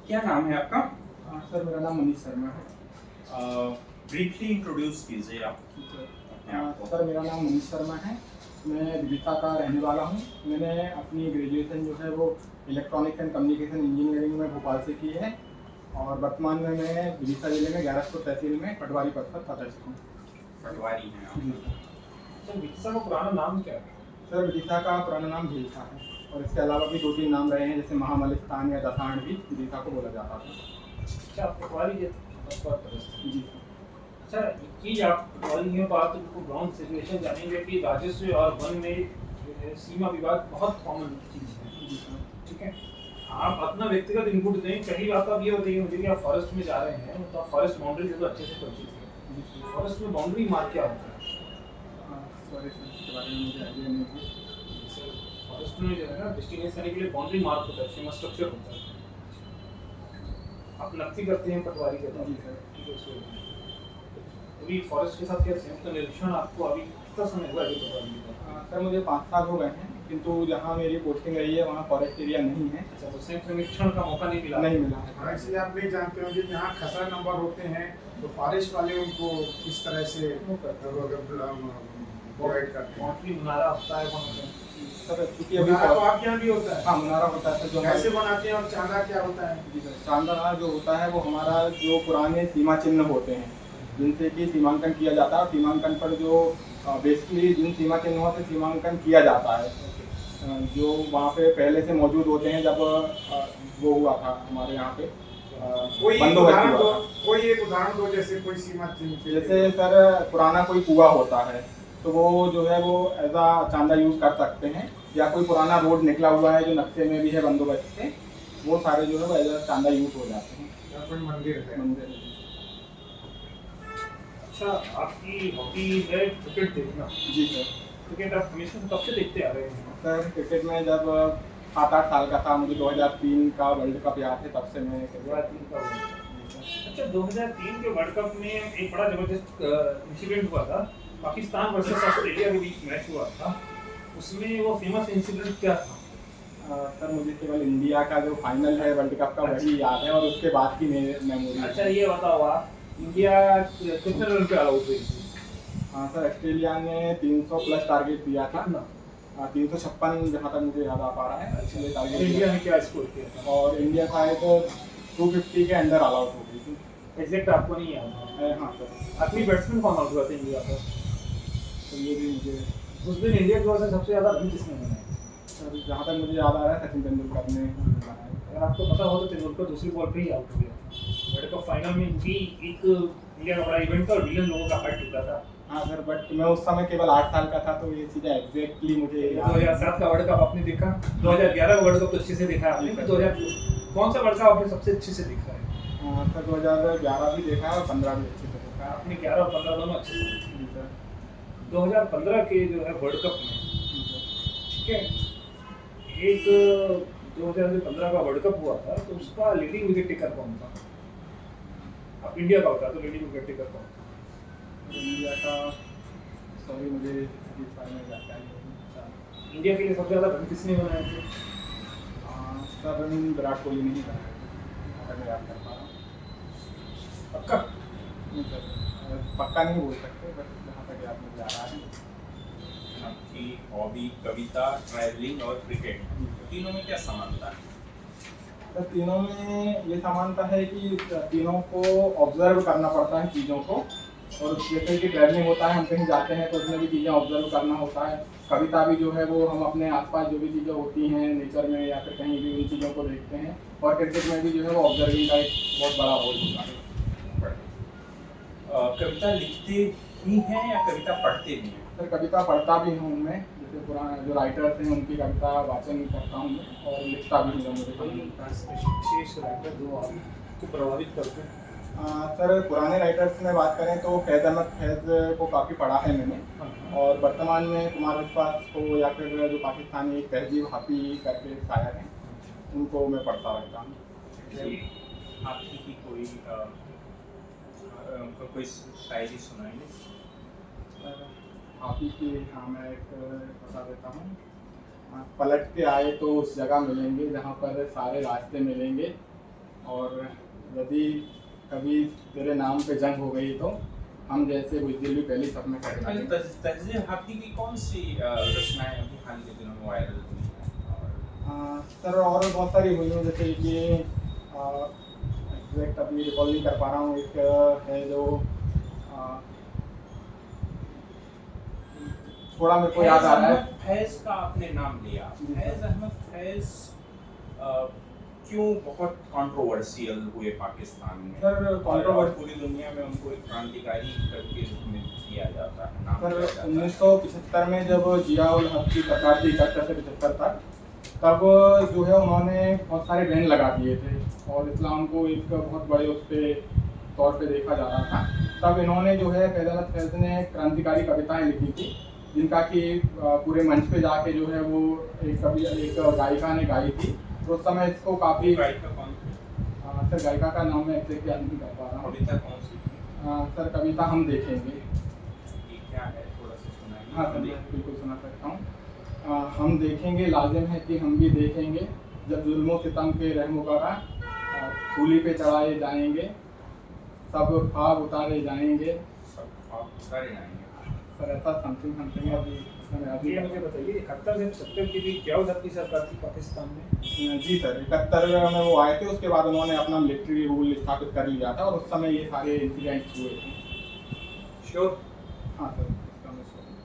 क्या नाम है आपका? सर मेरा नाम मनीष शर्मा है। ब्रीफली इंट्रोड्यूस कीजिए आप अपने आप को। सर मेरा नाम मनीष शर्मा है। मैं विदिशा का रहने वाला हूँ। मैंने अपनी ग्रेजुएशन जो है वो इलेक्ट्रॉनिक्स एंड कम्युनिकेशन इंजीनियरिंग में भोपाल से की है और वर्तमान में मैं विदिशा जिले में ग्यारसपुर तहसील में पटवारी पद पर पदस्थ हूँ। पटवारी हैं आप? जी सर विदिशा का पुराना नाम क्या है? सर विदिशा का पुराना नाम भीलसा है और इसके अलावा भी 2-3 नाम रहे हैं, जैसे महामलिस्थान या दसाण भी विदिशा को बोला जाता था। अच्छा, आप पटवारी के पद पर पदस्थ हैं। जी अच्छा, एक चीज़ आप पटवारी में बात तो ग्राउंड सिचुएशन जानेंगे कि राजस्व और वन में जो है सीमा विवाद बहुत कॉमन चीज़ है। जी सर। ठीक है, आप अपना व्यक्तिगत इनपुट दें। पहली बात आप ये बताइए मुझे कि आप फॉरेस्ट में जा रहे हैं तो आप फॉरेस्ट बाउंड्री से तो अच्छे से परिचित हैं। फॉरेस्ट में बाउंड्री मार्क क्या होता है? सॉरी सर, इसके बारे में मुझे आइडिया नहीं है। फॉरेस्ट में जो है ना डिस्टिंग्विश करने के लिए बाउंड्री मार्क होता है, फेमस स्ट्रक्चर होता है। आप नक्की करते हैं पटवारी के तौर जी पर। सर। ठीक है, उसको अभी फॉरेस्ट के साथ क्या संयुक्त निरीक्षण आपको अभी कितना समय हुआ है पटवारी के तौर पर? सर मुझे 5 साल हो गए हैं, किंतु जहाँ मेरी पोस्टिंग रही है वहाँ फॉरेस्ट एरिया नहीं है। अच्छा, तो संयुक्त निरीक्षण का मौका नहीं मिला? नहीं मिला है। हाँ, इसलिए आप नहीं जानते होंगे कि यहाँ खसरा नंबर होते हैं तो फॉरेस्ट वाले उनको किस तरह से प्रोवाइड करते हैं। बाउंड्री मुनारा होता है वहाँ पे। सर चूँकि अभी मुनारा तो आपके यहाँ भी होता है? हाँ, मुनारा होता है सर। जो कैसे बनाते हैं और चांदा क्या होता है? जी सर, चांदा जो होता है वो हमारा जो पुराने सीमा चिन्ह होते हैं जिनसे कि सीमांकन किया जाता है और सीमांकन पर जो बेसिकली जिन सीमा चिन्हों से सीमांकन किया जाता है, जो वहाँ पे पहले से मौजूद होते हैं जब वो हुआ था हमारे यहाँ पे कोई एक बंदोबस्त उदाहरण हुआ दो, था। कोई एक उदाहरण दो, जैसे कोई सीमा चिन्ह के लिए। जैसे सर पुराना कोई कुआं होता है तो वो जो है वो एज आ चांदा यूज़ कर सकते हैं, या कोई पुराना रोड निकला हुआ है जो नक्शे में भी है बंदोबस्त से, वो सारे जो है वो एज आ चांदा यूज़ हो जाते हैं। या कोई मंदिर है। मंदिर। अच्छा, आपकी हॉबी है क्रिकेट देखना। जी सर। क्रिकेट आप हमेशा कब से देखते आ रहे हैं? सर क्रिकेट में जब 7-8 साल का था, मुझे 2003 का वर्ल्ड कप याद है, तब से मैं क्रिकेट। 2003 का वर्ल्ड कप। अच्छा, 2003 के वर्ल्ड कप में एक बड़ा जबरदस्त इंसिडेंट हुआ था। पाकिस्तान वर्सेस ऑस्ट्रेलिया के बीच मैच हुआ था, उसमें वो फेमस इंसिडेंट क्या था? सर मुझे केवल इंडिया का जो फाइनल है वर्ल्ड कप का वही याद है और उसके बाद की मेमोरी। अच्छा, ये बताओ आप, इंडिया कितने रन पे आउट हुई थी? हाँ सर, ऑस्ट्रेलिया ने 300 प्लस टारगेट दिया था। कितना? 356 जहाँ तक मुझे याद आ पा रहा है। अच्छा, ये और टारगेट इंडिया ने क्या स्कोर किया था? और इंडिया शायद 250 के अंडर ऑल आउट हो गई थी। एग्जैक्ट आपको नहीं याद है? हाँ सर। आखिरी बैट्समैन कौन आउट हुआ था इंडिया का? तो ये भी मुझे उस दिन इंडिया की ओर से सबसे ज्यादा रन किसने बनाए? सर जहाँ तक मुझे याद आ रहा है सचिन तेंदुलकर ने बनाया। अगर आपको पता हो तो तेंदुलकर दूसरी बॉल पे ही आउट हो गया था वर्ल्ड कप फाइनल में, भी एक इंडिया का बड़ा इवेंट था और मिलियन लोगों का हार्ट टूटा था। हाँ सर, बट मैं उस समय केवल 8 साल का था तो ये चीज़ें एग्जैक्टली मुझे याद नहीं। 2007 का वर्ल्ड कप आपने देखा? 2011 का वर्ल्ड कप तो अच्छे से देखा है आपने, फिर 2000 कौन सा वर्ल्ड कप आपने सबसे अच्छे से देखा है? सर 2011 भी देखा है और 15 भी अच्छे से देखा है। आपने 11 और 15 दोनों अच्छे से देखे। जी सर। 2015 के जो है वर्ल्ड कप में, जी सर। ठीक है, एक 2015 का वर्ल्ड कप हुआ था तो उसका लीडिंग विकेट टेकर कौन था? अब इंडिया का होता तो लीडिंग विकेट टेकर कौन था? इंडिया का, सॉरी मुझे इस बारे में जानकारी नहीं। इंडिया के लिए सबसे ज्यादा रन किसने बनाए थे? सर विराट कोहली नहीं बनाया था, अगर मैं याद कर पा रहा हूँ। पक्का? नहीं सर, पक्का नहीं बोल सकते, बट जहाँ तक याद मुझे आ रहा है। आपकी हॉबी कविता, ट्रैवलिंग और क्रिकेट, तीनों में क्या समानता है? तो तीनों में ये समानता है कि तीनों को ऑब्जर्व करना पड़ता है चीज़ों को, और जैसे कि ट्रैवलिंग होता है, हम कहीं जाते हैं तो उसमें भी चीज़ें ऑब्जर्व करना होता है। कविता भी जो है वो हम अपने आसपास जो भी चीज़ें होती हैं नेचर में या फिर कहीं भी उन चीज़ों को देखते हैं, और क्रिकेट में भी जो है वो ऑब्जर्विंग का एक बहुत बड़ा रोल होता है। कविता लिखते ही हैं या कविता पढ़ते भी हैं? सर कविता पढ़ता भी हूँ मैं, जैसे पुराने जो राइटर्स हैं उनकी कविता वाचन करता हूँ मैं, और लिखता भी हूँ मुझे कविता। विशेष राइटर जो आपको प्रभावित करते हैं? सर पुराने राइटर्स में बात करें तो फैज़ अहमद फैज़ को काफ़ी पढ़ा है मैंने, और वर्तमान में कुमार विश्वास को, या फिर जो पाकिस्तानी एक तहजीब हाफी करके शायर हैं, उनको मैं पढ़ता रहता हूँ। आपकी की कोई कोई शायरी सुनाएंगे? हाफी की, हाँ मैं एक बता देता हूँ। पलट के आए तो उस जगह मिलेंगे जहाँ पर सारे रास्ते मिलेंगे, और यदि कभी तेरे नाम पे जंग हो गई तो हम जैसे बुज़दिल भी पहले सब में खड़े अच्छा, रहेंगे। तहज़ीर हाथी की कौन सी रचनाएं अभी हाल के दिनों में वायरल हुई हैं? और सर और बहुत सारी हुई हैं, जैसे कि एग्जैक्ट अभी रिकॉल नहीं कर पा रहा हूँ। एक है जो थोड़ा मेरे को याद आ रहा है। फैज़ का आपने नाम लिया, जी। फैज़ अहमद फैज़ क्यों बहुत कंट्रोवर्शियल हुए पाकिस्तान में? सर, और controversial- पूरी दुनिया में उनको एक क्रांतिकारी करके रूप में किया जाता है, नाम सर दिया जाता है। 1975 में जब जियाउल हक की सरकार थी 71 से 75 तक, तब जो है उन्होंने बहुत सारे बैन लगा दिए थे और इस्लाम को एक बहुत बड़े उस पे तौर पे देखा जा रहा था। तब इन्होंने जो है फैज़ अहमद फैज़ ने क्रांतिकारी कविताएं लिखी थी, जिनका कि पूरे मंच पे जाके जो है वो एक गायिका ने गाई थी। तो उस समय इसको काफ़ी गायिका कौन थी? सर गायिका का नाम मैं एग्जैक्ट याद नहीं कर पा रहा हूँ। कविता कौन सी थी? सर कविता हम देखेंगे। ये क्या है, थोड़ा सा सुनाइए। हाँ सर, बिल्कुल सुना सकता हूँ। हम देखेंगे, लाजिम है कि हम भी देखेंगे, जब जुल्मों सितम पे रहम करा सूली पे चढ़ाए जाएंगे, सब ख्वाब उतारे जाएंगे। सब आप सारे आएंगे। सर ऐसा समथिंग समथिंग है, अभी मैंने अभी ये मुझे बताइए 71 से 70 के बीच क्या उधर की सरकार थी पाकिस्तान में? जी सर 71 में वो आए थे, उसके बाद उन्होंने अपना मिलिट्री रूल स्थापित कर लिया था और उस समय ये सारे इंसिडेंट्स हुए थे। श्योर। हाँ सर, इसका मैं sure हूँ।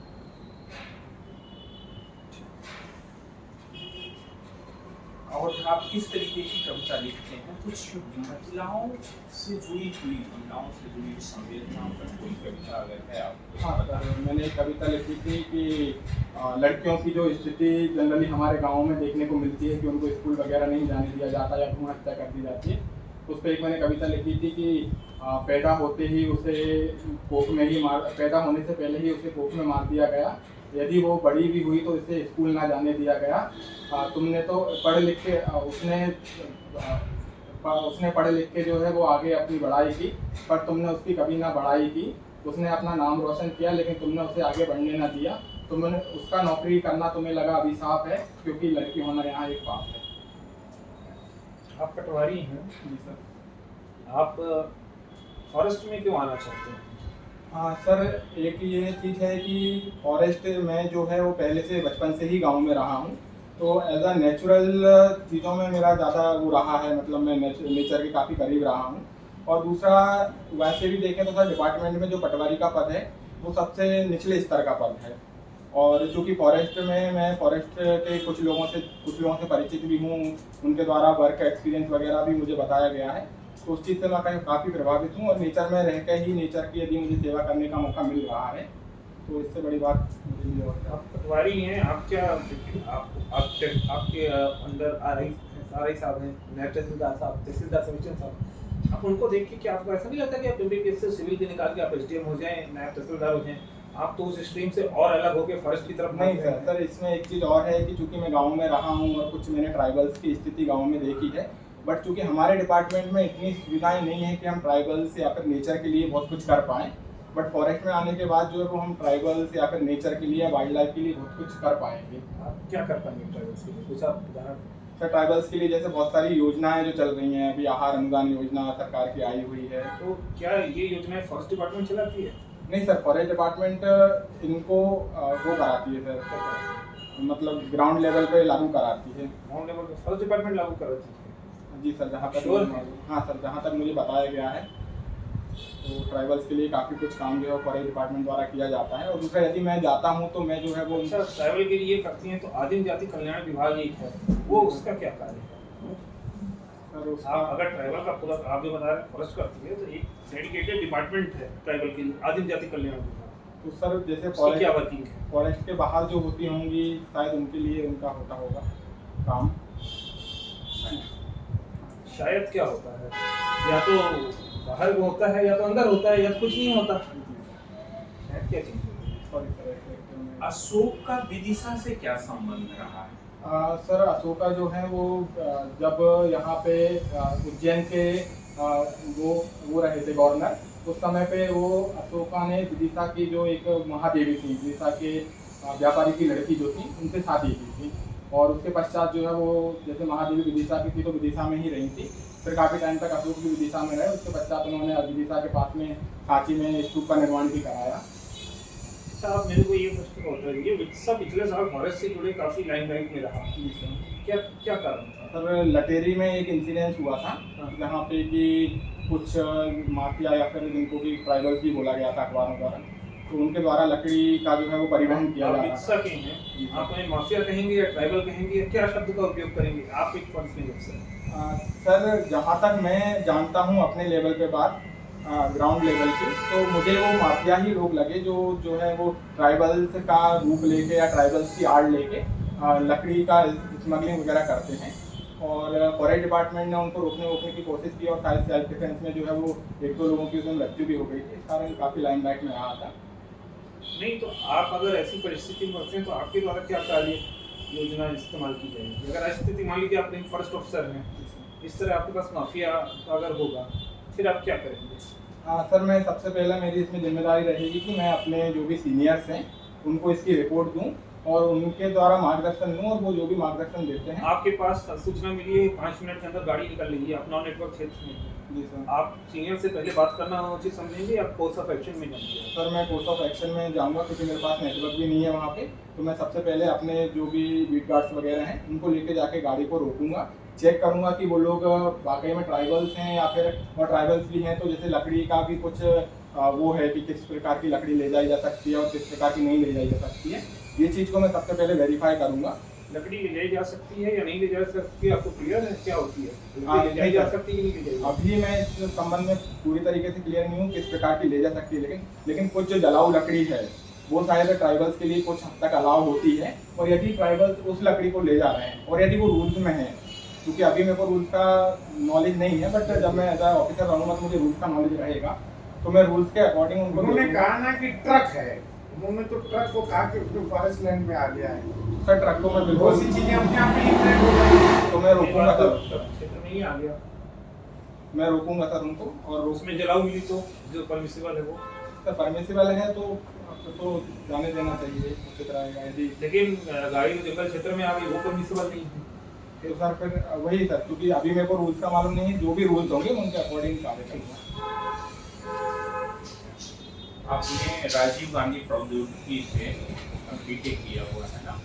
और आप किस तरीके की कविता लिखते हैं? कुछ महिलाओं से जुड़ी हुई, महिलाओं से जुड़ी हुई संवेदनाओं पर कोई कविता अगर है आप? हाँ सर, मैंने एक कविता लिखी थी कि लड़कियों की जो स्थिति जनरली हमारे गाँव में देखने को मिलती है कि उनको स्कूल वगैरह नहीं जाने दिया जाता या भ्रूण हत्या कर दी जाती है। उस पर एक मैंने कविता लिखी थी कि पैदा होते ही उसे कोख में ही पैदा होने से पहले ही उसे कोख में मार दिया गया, यदि वो बड़ी भी हुई तो इसे स्कूल ना जाने दिया गया। तुमने तो पढ़ लिख के उसने पढ़ लिख के जो है वो आगे अपनी बढ़ाई की, पर तुमने उसकी कभी ना बढ़ाई की। उसने अपना नाम रोशन किया लेकिन तुमने उसे आगे बढ़ने ना दिया। तुमने उसका नौकरी करना तुम्हें लगा अभिशाप है, क्योंकि लड़की होना यहाँ एक पाप है। आप पटवारी हैं, जी सर। आप फॉरेस्ट में क्यों आना चाहते हैं? हाँ सर, एक ये चीज़ है कि फॉरेस्ट में जो है वो पहले से बचपन से ही गांव में रहा हूँ, तो एज अ नेचुरल चीज़ों में मेरा ज़्यादा वो रहा है, मतलब मैं नेचर के काफ़ी करीब रहा हूँ। और दूसरा, वैसे भी देखें तो सर डिपार्टमेंट में जो पटवारी का पद है वो सबसे निचले स्तर का पद है। और चूँकि फॉरेस्ट में मैं फॉरेस्ट के कुछ लोगों से परिचित भी हूँ, उनके द्वारा वर्क एक्सपीरियंस वगैरह भी मुझे बताया गया है, तो उस चीज़ से मैं काफ़ी प्रभावित हूँ। और नेचर में रह के ही नेचर की यदि मुझे सेवा करने का मौका मिल रहा है तो इससे बड़ी बात मुझे लिए और क्या। आप पटवारी हैं, आप क्या आपके अंदर आरआई साहब हैं, नायब तहसीलदार साहब, तहसीलदार समीक्षण साहब, आप उनको देख के क्या आपको ऐसा नहीं लगता कि आप एमबीबीएस से सिविल के निकाल के आप एसडीएम हो जाएं, नायब तहसीलदार हो जाएं? आप तो उस स्ट्रीम से और अलग होकर फॉरेस्ट की तरफ नहीं सर, इसमें एक चीज़ और है कि चूंकि मैं गांव में रहा हूं और कुछ मैंने ट्राइबल्स की स्थिति गांव में देखी है, बट चूंकि हमारे डिपार्टमेंट में इतनी सुविधाएं नहीं है कि हम ट्राइबल्स या फिर नेचर के लिए बहुत कुछ कर पाएँ। बट फॉरेस्ट में आने के बाद जो है वो हम ट्राइबल्स या फिर नेचर के लिए, वाइल्ड लाइफ के लिए बहुत कुछ कर पाएंगे। आप क्या कर पाएंगे ट्राइबल्स के लिए? कुछ आप उदाहरण? सर ट्राइबल्स के लिए जैसे बहुत सारी योजनाएं जो चल रही हैं, अभी आहार अनुदान योजना सरकार की आई हुई है। तो क्या ये योजनाएं फॉरेस्ट डिपार्टमेंट चलाती है? नहीं सर, फॉरेस्ट डिपार्टमेंट इनको वो कराती है सर, मतलब ग्राउंड लेवल पे लागू कराती है। ग्राउंड लेवल पे फॉरेस्ट डिपार्टमेंट लागू कर रही है? जी सर, जहाँ तक Sure मुझे मालूम- हाँ सर, जहाँ तक मुझे बताया गया है तो ट्राइबल्स के लिए काफ़ी कुछ काम जो है फॉरेस्ट डिपार्टमेंट द्वारा किया जाता है। और दूसरा, यदि मैं जाता हूँ तो मैं जो है वो अच्छा, ट्राइबल के लिए करती हैं तो आदिम जाति कल्याण विभाग एक है, वो उसका क्या कार्य है? सर उसका आप अगर ट्राइबल का पूरा आप जो बता रहे हैं फॉरेस्ट करती है, तो एक डेडिकेटेड डिपार्टमेंट है ट्राइबल के लिए, आदिम जाति कल्याण विभाग। तो सर जैसे उसकी क्या वर्किंग है? फॉरेस्ट के बाहर जो होती होंगी शायद उनके लिए उनका होता होगा काम। शायद क्या होता है, या तो बाहर होता है या तो अंदर होता है या तो कुछ नहीं होता। शायद क्या चीज़ है? सॉरी सर, ऐसे मैं- अशोक का विदिशा से क्या संबंध रहा है? सर अशोका जो है वो जब यहाँ पे उज्जैन के वो रहे थे गवर्नर, उस समय पे वो अशोका ने विदिशा की जो एक महादेवी थी, विदिशा के व्यापारी की लड़की जो थी, उनसे शादी की थी। और उसके पश्चात जो है वो जैसे महादेवी विदिशा की थी तो विदिशा में ही रही थी। फिर काफ़ी टाइम तक अशोक भी विदिशा में रहे। उसके पश्चात उन्होंने विदिशा के पास में सांची में स्तूप का निर्माण भी कराया। अच्छा, आप मेरे को ये प्रश्न बताइए, विदिशा पिछले साल फॉरेस्ट से जुड़े काफी लाइमलाइट में रहा, क्या क्या कारण था? सर लटेरी में एक इंसिडेंस हुआ था जहाँ पे कि कुछ माफिया या फिर जिनको भी ट्राइबल्स भी बोला गया था अखबारों द्वारा, तो उनके द्वारा लकड़ी का जो है वो परिवहन किया जा रहा विदिशा था। के हैं, आप उन्हें माफिया कहेंगे या ट्राइबल कहेंगे, क्या शब्द का उपयोग करेंगे आप एक फर्स्ट में से? सर जहाँ तक मैं जानता हूँ अपने लेवल पे बात, ग्राउंड लेवल की, तो मुझे वो माफिया ही लोग लगे जो है वो ट्राइबल्स का रूप लेके या ट्राइबल्स की आड़ लेके लकड़ी का स्मगलिंग वगैरह करते हैं। और फॉरेस्ट डिपार्टमेंट ने उनको रोकने की कोशिश की और शायद सेल्फ डिफेंस में जो है वो 1-2 लोगों की उसमें मृत्यु भी हो गई थी। इस कारण काफ़ी लाइमलाइट में रहा था। नहीं, तो आप अगर ऐसी परिस्थिति में फंसे तो आपके द्वारा क्या कार्य योजना इस्तेमाल की जाएगी? अगर ऐसी स्थिति मान लीजिए आप एक फॉरेस्ट ऑफिसर हैं, इस तरह आपके पास माफिया अगर होगा, फिर आप क्या करेंगे? सर मैं सबसे पहले मेरी इसमें जिम्मेदारी रहेगी कि मैं अपने जो भी सीनियर्स हैं उनको इसकी रिपोर्ट दूं और उनके द्वारा मार्गदर्शन लूं, और वो जो भी मार्गदर्शन देते हैं। आपके पास सूचना मिली है 5 मिनट के अंदर गाड़ी निकल रही है अपना नेटवर्क क्षेत्र में, जी सर। आप सीनियर से पहले बात करना उचित समझेंगे या कोर्स ऑफ एक्शन में जाएंगे? सर मैं कोर्स ऑफ एक्शन में जाऊंगा क्योंकि मेरे पास नेटवर्क भी नहीं है वहाँ पे। तो मैं सबसे पहले अपने जो भी बीट गार्ड्स वगैरह हैं उनको लेके जाके गाड़ी को रोकूंगा, चेक करूंगा कि वो लोग वाकई में ट्राइबल्स हैं या फिर वो ट्राइबल्स भी हैं। तो जैसे लकड़ी का भी कुछ वो है कि किस प्रकार की लकड़ी ले जाई जा सकती है और किस प्रकार की नहीं ले जाई जा सकती है, ये चीज़ को मैं सबसे पहले वेरीफाई करूंगा। लकड़ी ले जाई जा सकती है या नहीं ले जा सकती है, आपको क्लियर है क्या होती है? हाँ, ले जाई जा सकती है कि नहीं ले जाई? अभी मैं इस संबंध में पूरी तरीके से क्लियर नहीं हूँ किस प्रकार की ले जा सकती है, लेकिन कुछ जो जलाऊ लकड़ी है वो शायद ट्राइबल्स के लिए कुछ हद तक अलाउ होती है। और यदि ट्राइबल्स उस लकड़ी को ले जा रहे हैं और यदि वो रूल्स में है, क्योंकि अभी मेरे को रूल्स का नॉलेज नहीं है, बट जब मैं एज ए ऑफिसर रहूँगा तो मुझे रूल्स का नॉलेज रहेगा, तो मैं रूल्स के अकॉर्डिंग उनको उन्होंने कहा ना कि ट्रक है, उन्होंने तो ट्रक को कहा कि उसको फॉरेस्ट लैंड में आ गया है। सर ट्रक को मैं बहुत बिल्कुल सी चीजें अपने आप में इंटरेक्ट हो रही हैं। तो मैं रोकूंगा सर, क्षेत्र में ही आ गया, मैं रोकूंगा सर उनको। और उसमें जलाऊ मिली तो जो परमिसिबल है वो, सर परमिसिबल है तो जाने देना चाहिए उसी तरह। यदि लेकिन गाड़ी जंगल क्षेत्र में आ गई वो परमिसिबल नहीं है। तो सर फिर वही सर, क्योंकि अभी मेरे को रूल्स का मालूम नहीं है, जो भी रूल्स होंगे मैं उनके अकॉर्डिंग कार्य करूँगा। आपने राजीव गांधी प्रौद्योगिकी से बीटेक किया हुआ है ना?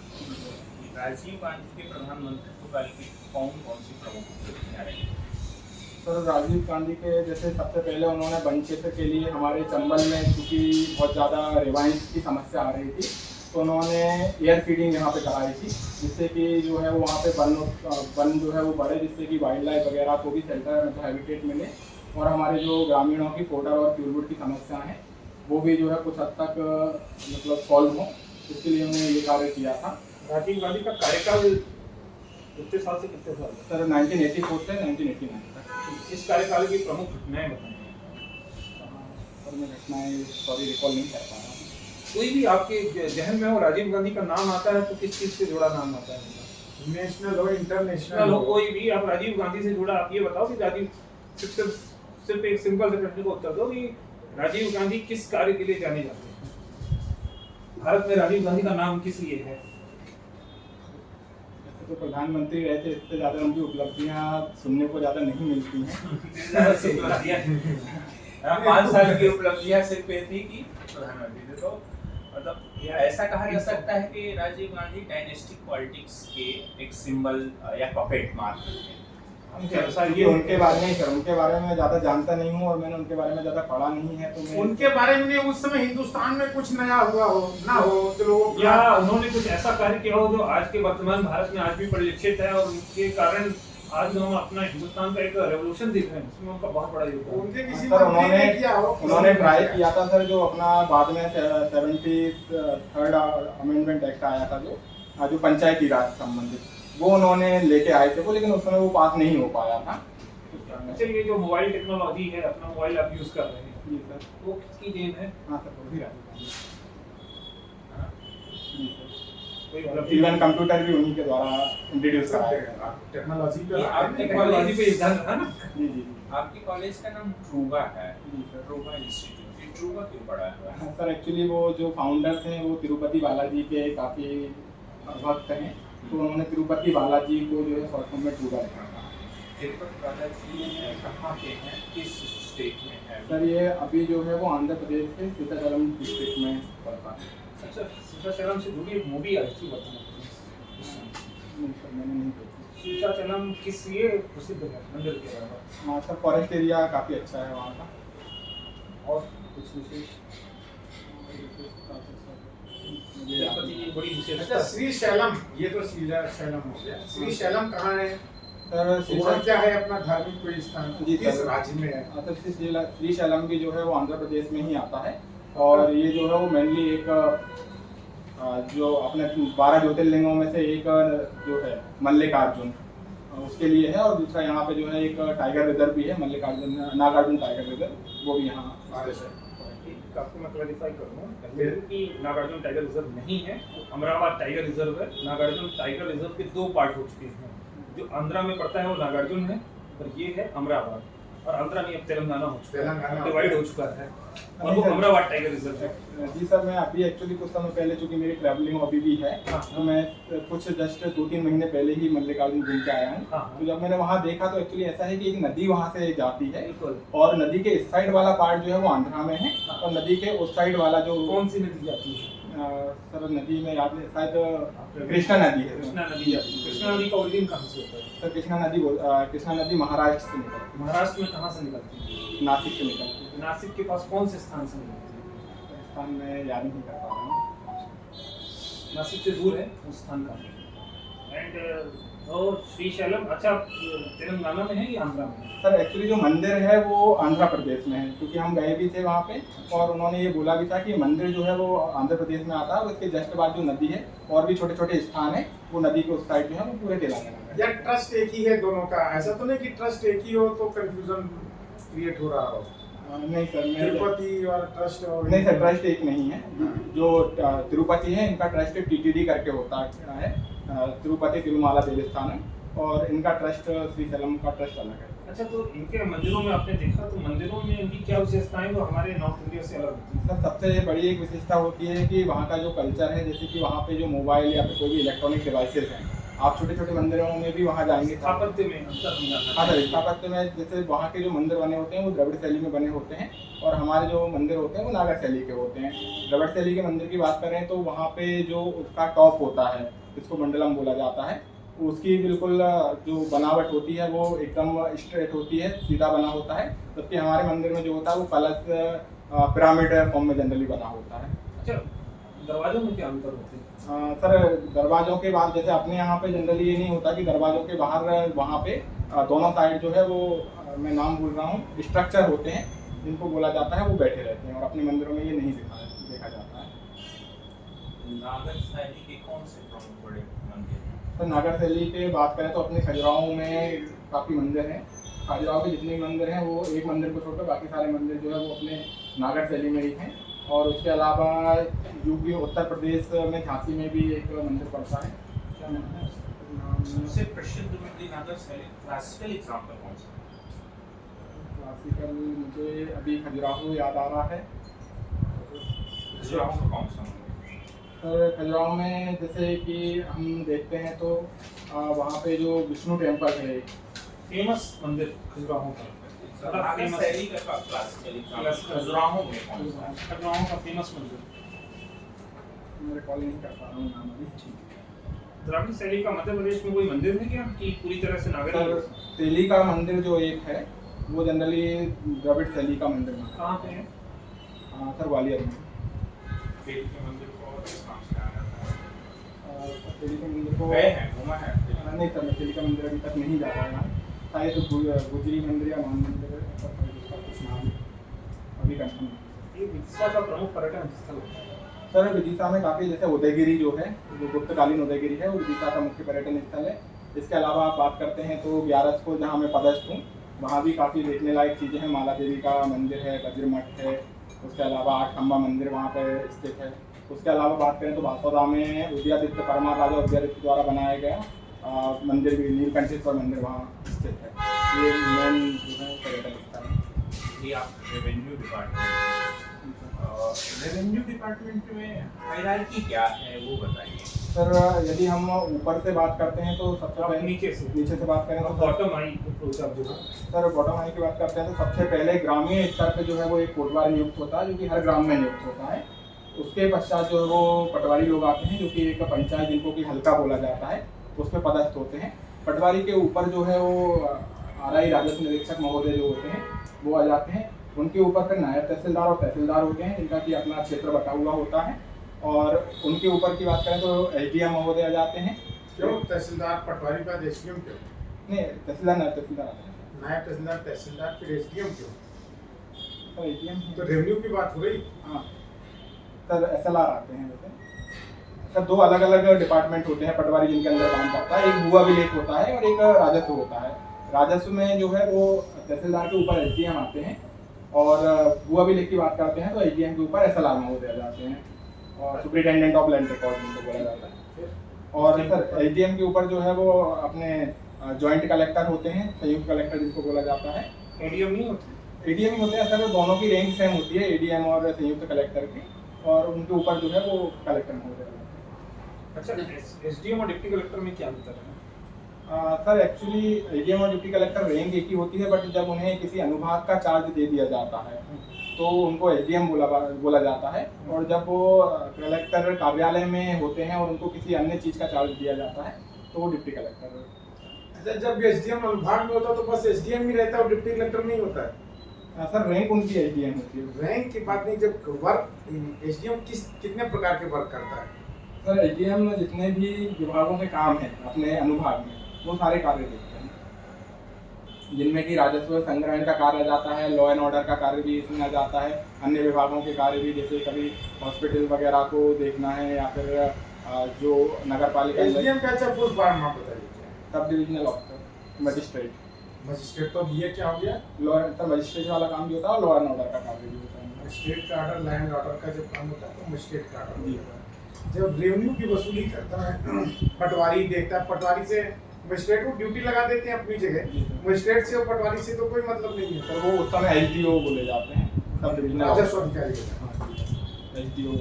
राजीव गांधी के प्रधानमंत्रित्व काल की कौन कौन सी प्रमुख उपलब्धियां रही? सर राजीव गांधी के जैसे सबसे पहले उन्होंने वन क्षेत्र के लिए हमारे चंबल में क्योंकि बहुत ज़्यादा रिवाइंस की समस्या आ रही थी, तो उन्होंने एयर फीडिंग यहाँ पे कराई थी, जिससे कि जो है वो वहाँ पे वन जो है वो बढ़े, जिससे कि वाइल्ड लाइफ वगैरह को भी शेल्टर मतलब हैबिटेट मिले, और हमारे जो ग्रामीणों की फोडर और फ्यूलवुड की समस्या है वो भी जो है कुछ हद तक मतलब सॉल्व हो, इसके लिए उन्होंने ये कार्य किया था। राजीव गांधी का कार्यकाल कितने साल से कितने साल? सर 1984 से 1989 तक। इस कार्यकाल की प्रमुख घटनाएं बताएं। सर मैं घटनाएं सॉरी रिकॉल नहीं कर पा रहा हूँ। कोई भी आपके जहन में हो राजीव गांधी का नाम आता है तो किस चीज से जुड़ा नाम आता है? नेशनल हो, इंटरनेशनल नेशनल हो, हो, कोई भी आप राजीव गांधी से जुड़ा, आप ये बताओ कि राजीव सिर्फ एक सिंपल से प्रश्न को उत्तर दो कि राजीव गांधी किस कार्य के लिए जाने जाते हैं? भारत में राजीव गांधी का नाम किस लिए है? तो प्रधानमंत्री रहे थे, इससे ज़्यादा उनकी उपलब्धियाँ सुनने को ज़्यादा नहीं मिलती हैं। 5 साल की उपलब्धियां सिर्फ ये थी कि प्रधानमंत्री थे, तो मतलब ऐसा कहा जा सकता है कि राजीव गांधी डायनेस्टिक पॉलिटिक्स के एक सिंबल या पपेट मार थे। ये उनके बारे में सर, उनके बारे में ज़्यादा जानता नहीं हूँ और मैंने उनके बारे में ज़्यादा पढ़ा नहीं है, तो मैं उनके बारे में उस समय हिंदुस्तान में कुछ नया हुआ हो ना हो तो लोग या उन्होंने कुछ ऐसा कार्य किया हो जो आज के वर्तमान भारत में आज भी परिलक्षित है और उनके कारण आज हम अपना हिंदुस्तान का एक रेवोल्यूशन देख रहे हैं, उसमें उनका बहुत बड़ा योगदान है। उनके किसी सर मंत्री ने किया हो, उन्होंने ट्राई किया था सर, जो अपना बाद में 73rd अमेंडमेंट एक्ट आया था जो पंचायती राज संबंधित, वो उन्होंने लेके आए थे वो, लेकिन उस समय वो पास नहीं हो पाया था। अच्छा, ये जो मोबाइल टेक्नोलॉजी है, अपना मोबाइल आप यूज कर रहे हैं, जी सर। वो किसकी देन है? हाँ सर, वो भी राजीव गांधी। जी सर। कोई उपलब्धि? इवन कंप्यूटर भी उन्हीं के द्वारा इंट्रोड्यूस कराया गया। टेक्नोलॉजी पे ये आपके टेक्नोलॉजी पे योगदान रहा ना? जी जी आपके कॉलेज का नाम ट्रूबा है, जी सर। ट्रूबा इंस्टीट्यूट। ये ट्रूबा क्यों पड़ा हुआ है? सर एक्चुअली वो जो फाउंडर्स हैं वो तिरुपति बालाजी के काफ़ी भक्त हैं, तो उन्होंने तिरुपति बालाजी को जो है शॉर्ट फॉर्म में टूडा रखा था। तिरुपति बालाजी कहाँ के हैं, किस स्टेट में है? सर ये अभी जो है वो आंध्र प्रदेश के सीताचलम डिस्ट्रिक्ट में पड़ता है। अच्छा, सीताचलम से जुड़ी एक मूवी आई थी वर्तमान नहीं सर मैंने नहीं देखी। सीताचलम किस लिए प्रसिद्ध है मंदिर के अलावा? हाँ सर फॉरेस्ट एरिया काफ़ी अच्छा है वहाँ का। और कुछ विशेष तिरुपति की बड़ी विशेषता अच्छा श्रीशैलम, ये तो श्रीशैलम हो गया। श्रीशैलम कहाँ है सर वहाँ क्या है अपना धार्मिक कोई स्थान, जी, किस सर। राज्य में है? सर श्रीशैलम भी जो है वो आंध्र प्रदेश में ही आता है और ये जो है वो मेनली एक जो अपने 12 ज्योतिर्लिंगों में से एक जो है मल्लिकार्जुन उसके लिए है और दूसरा यहाँ पे जो है एक टाइगर रिजर्व भी है मल्लिकार्जुन नागार्जुन टाइगर रिजर्व, वो भी यहाँ स्थित है। एक आपको मैं क्लैरिफाई करूँगा कि नागार्जुन टाइगर रिजर्व नहीं है, अमरावती टाइगर रिजर्व है। नागार्जुन टाइगर रिजर्व के 2 पार्ट हो चुके हैं, जो आंध्रा में पड़ता है वो नागार्जुन है और ये है अमरावती, और आंध्रा नहीं अब तेलंगाना हो चुका है, डिवाइड हो चुका है और वो अमरावती टाइगर रिजर्व है। जी सर मैं अभी एक्चुअली कुछ समय पहले चूँकि मेरी ट्रैवलिंग हॉबी भी है तो मैं कुछ जस्ट 2-3 महीने पहले ही मल्लिकार्जुन घूम के आया हूँ। तो जब मैंने वहाँ देखा तो एक्चुअली ऐसा है कि एक नदी वहाँ से जाती है और नदी के इस साइड वाला पार्ट जो है वो आंध्रा में है और नदी के उस साइड वाला जो कौन सी नदी जाती है? सर नदी में याद नहीं शायद कृष्णा नदी है। कृष्णा नदी जाती है। कृष्णा नदी का ओरिजिन कहाँ से होता है? सर कृष्णा नदी महाराष्ट्र से निकलती है। महाराष्ट्र में कहाँ से निकलती है? नासिक से निकलती है। नासिक के पास कौन से स्थान से निकलती है? राजस्थान में याद नहीं कर पा रहा हूँ। नासिक से दूर है उस स्थान का। एंड श्रीशैलम अच्छा तेलंगाना में है या आंध्रा में है? सर एक्चुअली जो मंदिर है वो आंध्र प्रदेश में है क्योंकि हम गए भी थे वहाँ पे और उन्होंने ये बोला भी था कि मंदिर जो है वो आंध्र प्रदेश में आता है और उसके जस्ट बाद जो नदी है और भी छोटे छोटे स्थान है वो नदी के उस साइड जो है वो पूरे तेलंगाना में है। या ट्रस्ट एक ही है दोनों का? ऐसा तो नहीं कि ट्रस्ट एक ही हो तो कंफ्यूजन क्रिएट हो रहा हो? नहीं सर मैं तिरुपति और ट्रस्ट और नहीं सर ट्रस्ट एक नहीं है। जो तिरुपति है इनका ट्रस्ट टीटीडी करके होता है, तिरुपति तिरुमाला देवस्थानम, और इनका ट्रस्ट श्रीशैलम का ट्रस्ट अलग है। अच्छा, तो इनके मंदिरों में आपने देखा तो मंदिरों में इनकी क्या विशेषताएं जो हमारे नॉर्थ इंडिया से अलग होती है? सर सबसे बड़ी एक विशेषता होती है कि वहाँ का जो कल्चर है, जैसे कि वहाँ पे जो मोबाइल या फिर कोई भी इलेक्ट्रॉनिक डिवाइसेस हैं, आप छोटे छोटे मंदिरों में भी वहाँ जाएंगे स्थापत्य में अंतर नहीं आता। हाँ सर स्थापत्य में जैसे वहाँ के जो मंदिर बने होते हैं वो द्रविड़ शैली में बने होते हैं और हमारे जो मंदिर होते हैं वो नागर शैली के होते हैं। द्रविड़ शैली के मंदिर की बात करें तो वहाँ पे जो उसका टॉप होता है जिसको मंडलम बोला जाता है, उसकी बिल्कुल जो बनावट होती है वो एकदम स्ट्रेट होती है, सीधा बना होता है, जबकि हमारे मंदिर में जो होता है वो कलश पिरामिड फॉर्म में जनरली बना होता है। अच्छा, दरवाजों में क्या अंतर होते हैं? सर दरवाजों के बाद जैसे अपने यहाँ पे जनरली ये नहीं होता कि दरवाजों के बाहर वहाँ पे दोनों साइड जो है वो मैं नाम भूल रहा हूँ स्ट्रक्चर होते हैं जिनको बोला जाता है, वो बैठे रहते हैं और अपने मंदिरों में ये नहीं देखा जाता है। नागर शैली के कौन से प्रमुख बड़े मंदिर हैं? तो नागर शैली की बात करें तो अपने खजुराहो में काफ़ी मंदिर हैं। खजुराहो के जितने भी मंदिर हैं वो एक मंदिर को छोड़कर बाकी सारे मंदिर जो है वो अपने नागर शैली में ही हैं। और उसके अलावा यूपी उत्तर प्रदेश में झांसी में भी एक मंदिर पड़ता है। क्या नाम है? सबसे प्रसिद्ध मंदिर नागर शैली क्लासिकल एग्जाम्पल कौन सा? क्लासिकल मुझे अभी खजुराहो याद आ रहा है। खजुराहो का कौन सा मंदिर? सर खजुराहो में जैसे कि हम देखते हैं तो वहाँ पे जो विष्णु टेम्पल है, फेमस मंदिर खजुराहो का। नागर शैली का क्लासिकल एग्जाम्पल खजुराहो में कौन सा है? खजुराहो का फेमस मंदिर। मैं रिकॉल नहीं कर पा रहा हूँ नाम अभी। द्राविड़ शैली का मध्य प्रदेश में कोई मंदिर है क्या कि पूरी तरह से नागरिक? सर शैली का मंदिर जो एक है वो जनरली द्रविड़ शैली का मंदिर है। कहाँ पे है? सर ग्वालियर में। शैली के मंदिर को किस नाम से जाना जाता है? शैली के मंदिर को गए हैं, घूमा है? नहीं सर मैं शैली का मंदिर अभी तक नहीं जा रहा है। शायद गुजरी मंदिर या मान मंदिर ऐसा कुछ नाम अभी कंफर्म नहीं। ये विदिशा का प्रमुख पर्यटन स्थल है। सर विदिशा में काफ़ी जैसे उदयगिरी जो है, जो गुप्तकालीन उदयगिरी है वो विदिशा का मुख्य पर्यटन स्थल है। इसके अलावा आप बात करते हैं तो ग्यारस को जहाँ मैं पदस्थ हूँ वहाँ भी काफ़ी देखने लायक चीज़ें हैं। माला देवी का मंदिर है, बज्र मठ है, उसके अलावा 8 खंबा मंदिर वहाँ पर स्थित है। उसके अलावा बात करें तो बासौदा में उदयादित्य परमार राजा उदयादित्य द्वारा बनाया गया मंदिर भी नीलकंठेश्वर मंदिर वहाँ स्थित है। ये मेन जो है पर्यटन स्थल है। ये आप रेवेन्यू डिपार्टमेंट में हायरार्की क्या है वो बताइए। सर यदि हम ऊपर से बात करते हैं तो सबसे आप पहले नीचे से बात करें तो बॉटम आई अप्रोच आप जो है सर बॉटम लाइन की बात करते हैं तो सबसे पहले ग्रामीण स्तर पे जो है वो एक कोटवारी नियुक्त होता है जो कि हर ग्राम में नियुक्त होता है। उसके पश्चात जो है वो पटवारी लोग आते हैं जो कि एक पंचायत जिनको कि हल्का बोला जाता है उस पर पदस्थ होते हैं। पटवारी के ऊपर जो है वो आरआई राजस्व निरीक्षक महोदय जो होते हैं वो आ जाते हैं। उनके ऊपर फिर नायब तहसीलदार और तहसीलदार होते हैं जिनका कि अपना क्षेत्र बटा हुआ होता है। और उनके ऊपर की बात करें तो एसडीएम महोदय आ जाते हैं। क्यों तहसीलदार पटवारी का एसडीएम क्यों? नहीं तहसीलदार नायब तहसीलदार आते हैं। नायब तहसीलदार तहसीलदार फिर एसडीएम क्यों? सर एसडीएम तो रेवेन्यू की बात हो रही। हाँ सर एसएलआर आते हैं वैसे। सर दो अलग अलग डिपार्टमेंट होते हैं पटवारी जिनके अंदर काम करता है। एक भू अभिलेख होता है और एक राजस्व होता है। राजस्व में जो है वो तहसीलदार के ऊपर एसडीएम आते हैं और भू अभिलेख की बात करते हैं तो एसडीएम के ऊपर एसएलआर महोदय आ जाते हैं और सुपरिटेंडेंट ऑफ लैंड रिकॉर्ड जिनको बोला जाता है। और सर एसडीएम के ऊपर जो है वो अपने जॉइंट कलेक्टर होते हैं, संयुक्त कलेक्टर जिनको बोला जाता है। एडीएम नहीं होते? एडीएम होते हैं सर, दोनों की रैंक सेम होती है एडीएम और संयुक्त कलेक्टर की। और उनके ऊपर जो है वो कलेक्टर महोदय रहते हैं। अच्छा एसडीएम और डिप्टी कलेक्टर में क्या अंतर है? सर एक्चुअली एडीएम और डिप्टी कलेक्टर रैंक एक ही होती है बट जब उन्हें किसी अनुभाग का चार्ज दे दिया जाता है तो उनको एसडीएम बोला जाता है। और जब वो कलेक्टर कार्यालय में होते हैं और उनको किसी अन्य चीज़ का चार्ज दिया जाता है तो वो डिप्टी कलेक्टर। अच्छा जब एसडीएम अनुभाग में होता है तो बस एसडीएम ही रहता है और डिप्टी कलेक्टर नहीं होता है? सर रैंक उनकी एसडीएम होती है। रैंक की बात नहीं, जब वर्क एसडीएम कितने प्रकार के वर्क करता है? सर एसडीएम जितने भी विभागों के काम हैं अपने अनुभाग में वो सारे कार्य देखते हैं जिनमें कि राजस्व संग्रहण का कार्य आ जाता है, लॉ एंड ऑर्डर का कार्य भी इसमें आ जाता है, अन्य विभागों के कार्य भी जैसे कभी हॉस्पिटल वगैरह को देखना है या फिर जो नगर पालिका एसडीएम का अच्छा फुल फॉर्म आप बताइए क्या है? Sub divisional officer magistrate. Magistrate तो ये क्या हो गया? लॉ सर मजिस्ट्रेट वाला काम भी होता है और लॉ एंड ऑर्डर का कार्य भी होता है। मजिस्ट्रेट का ऑर्डर लैंड ऑर्डर का जब काम होता है तो मजिस्ट्रेट का ऑर्डर जी। होता है। जब रेवेन्यू की वसूली करता है पटवारी देखता है, पटवारी से मजिस्ट्रेट को ड्यूटी लगा देते हैं अपनी जगह, जी सर। मजिस्ट्रेट से और पटवारी से तो कोई मतलब नहीं है। सर वो उस समय एसडीओ बोले जाते हैं, सब डिविजनल राजस्व अधिकारी होता है। एसडीओ।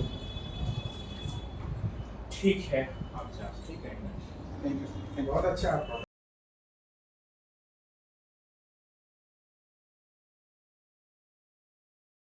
ठीक है, आप जा, ठीक है। Thank you. बहुत अच्छा आपका